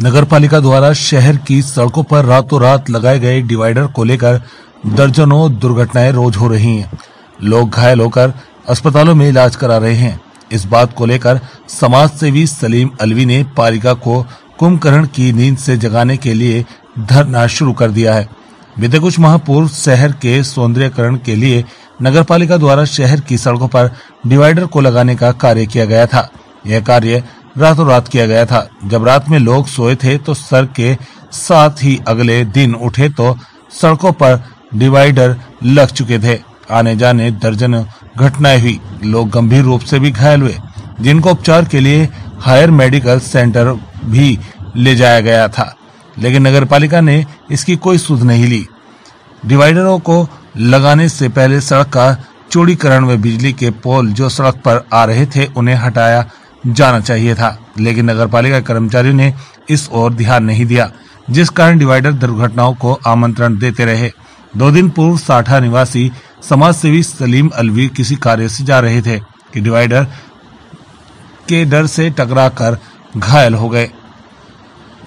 नगरपालिका द्वारा शहर की सड़कों पर रातों रात लगाए गए डिवाइडर को लेकर दर्जनों दुर्घटनाएं रोज हो रही हैं। लोग घायल होकर अस्पतालों में इलाज करा रहे हैं। इस बात को लेकर समाज सेवी सलीम अलवी ने पालिका को कुंभकर्ण की नींद से जगाने के लिए धरना शुरू कर दिया है। बीते कुछ माह पूर्व शहर के सौंदर्यकरण के लिए नगरपालिका द्वारा शहर की सड़कों पर डिवाइडर को लगाने का कार्य किया गया था। यह कार्य रातों रात किया गया था। जब रात में लोग सोए थे तो सर के साथ ही अगले दिन उठे तो सड़कों पर डिवाइडर लग चुके थे। आने जाने दर्जनों घटनाएं हुई। लोग गंभीर रूप से भी घायल हुए, जिनको उपचार के लिए हायर मेडिकल सेंटर भी ले जाया गया था, लेकिन नगरपालिका ने इसकी कोई सुध नहीं ली। डिवाइडरों को लगाने से पहले सड़क का चौड़ीकरण व बिजली के पोल जो सड़क पर आ रहे थे उन्हें हटाया जाना चाहिए था, लेकिन नगरपालिका कर्मचारियों ने इस ओर ध्यान नहीं दिया, जिस कारण डिवाइडर दुर्घटनाओं को आमंत्रण देते रहे। 2 दिन पूर्व साठा निवासी समाज सेवी सलीम अलवी किसी कार्य से जा रहे थे कि डिवाइडर के डर से टकराकर घायल हो गए।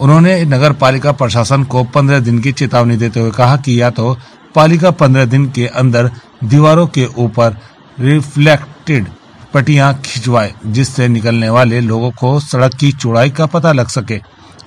उन्होंने नगरपालिका प्रशासन को 15 दिन की चेतावनी देते हुए कहा कि या तो पालिका 15 दिन के अंदर दीवारों के ऊपर रिफ्लेक्टेड पट्टियां खिंचवाए, जिससे निकलने वाले लोगों को सड़क की चौड़ाई का पता लग सके।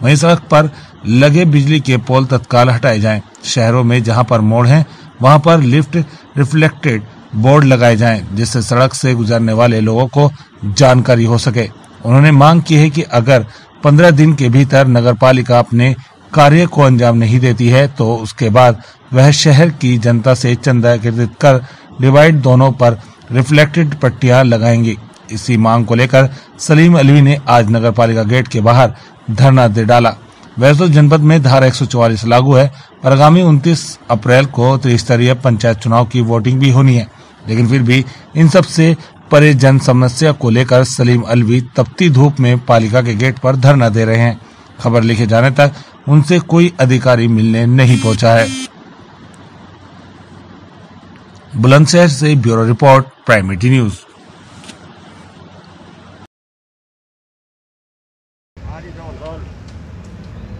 वहीं सड़क पर लगे बिजली के पोल तत्काल हटाए जाएं। शहरों में जहां पर मोड़ हैं वहां पर लिफ्ट रिफ्लेक्टेड बोर्ड लगाए जाएं, जिससे सड़क से गुजरने वाले लोगों को जानकारी हो सके। उन्होंने मांग की है कि अगर 15 दिन के भीतर नगरपालिका अपने कार्य को अंजाम नहीं देती है तो उसके बाद वह शहर की जनता से चंदा एकत्रित कर डिवाइड दोनों पर रिफ्लेक्टेड पट्टियां लगाएंगी। इसी मांग को लेकर सलीम अलवी ने आज नगरपालिका गेट के बाहर धरना दे डाला। वैसे तो जनपद में धारा 144 लागू है और आगामी 29 अप्रैल को त्रिस्तरीय पंचायत चुनाव की वोटिंग भी होनी है, लेकिन फिर भी इन सब से परे जन समस्या को लेकर सलीम अलवी तपती धूप में पालिका के गेट पर धरना दे रहे हैं। खबर लिखे जाने तक उनसे कोई अधिकारी मिलने नहीं पहुंचा है। बुलंदशहर से ब्यूरो रिपोर्ट, प्राइमरी न्यूज।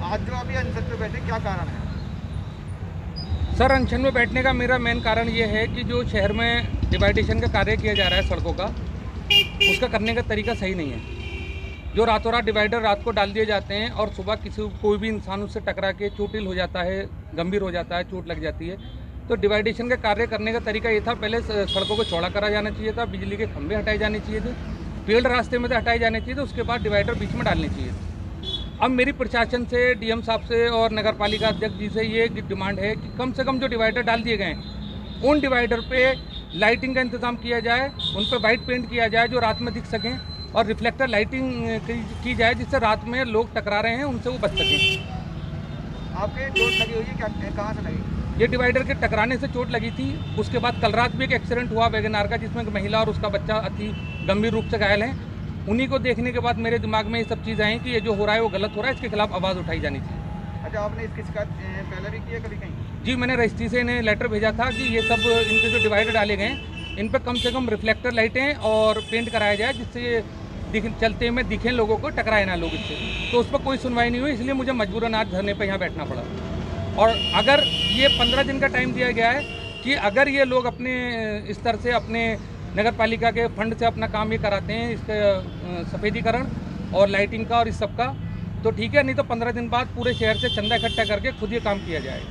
आज जो अभी अनशन पे बैठे, क्या कारण है? सर, अनशन में बैठने का मेरा मेन कारण ये है कि जो शहर में डिवाइडेशन का कार्य किया जा रहा है सड़कों का, उसका करने का तरीका सही नहीं है। जो रातों रात डिवाइडर रात को डाल दिए जाते हैं और सुबह कोई भी इंसान उससे टकरा के चोटिल हो जाता है, गंभीर हो जाता है, चोट लग जाती है। तो डिवाइडेशन का कार्य करने का तरीका ये था, पहले सड़कों को चौड़ा करा जाना चाहिए था, बिजली के खंभे हटाए जाने चाहिए थे, पेड़ रास्ते में से हटाए जाने चाहिए थे, उसके बाद डिवाइडर बीच में डालने चाहिए थे। अब मेरी प्रशासन से, डीएम साहब से और नगरपालिका अध्यक्ष जी से ये डिमांड है कि कम से कम जो डिवाइडर डाल दिए गए हैं उन डिवाइडर पे लाइटिंग का इंतजाम किया जाए, उन पर वाइट पेंट किया जाए जो रात में दिख सकें, और रिफ्लेक्टर लाइटिंग की जाए जिससे रात में लोग टकरा रहे हैं उनसे वो बच सकें। आपके चोट लगी हुई है क्या? कहाँ से लगी? ये डिवाइडर के टकराने से चोट लगी थी। उसके बाद कल रात भी एक एक्सीडेंट हुआ वैगनार का, जिसमें एक महिला और उसका बच्चा अति गंभीर रूप से घायल हैं। उन्हीं को देखने के बाद मेरे दिमाग में ये सब चीज़ आई कि ये जो हो रहा है वो गलत हो रहा है, इसके खिलाफ आवाज़ उठाई जानी चाहिए। अच्छा, आपने इसकी शिकायत पहले भी की है कभी कहीं? जी, मैंने रजिस्ट्री से इन्हें लेटर भेजा था कि ये सब इनके जो डिवाइडर डाले गए इन पर कम से कम रिफ्लेक्टर लाइटें और पेंट कराया जाए, जिससे चलते में दिखें लोगों को, टकराए ना लोग इससे। तो उस पर कोई सुनवाई नहीं हुई, इसलिए मुझे मजबूरन आज धरने पर यहाँ बैठना पड़ा। और अगर ये 15 दिन का टाइम दिया गया है कि अगर ये लोग अपने स्तर से अपने नगरपालिका के फंड से अपना काम ये कराते हैं, इसका सफेदीकरण और लाइटिंग का और इस सब का, तो ठीक है, नहीं तो 15 दिन बाद पूरे शहर से चंदा इकट्ठा करके खुद ये काम किया जाए।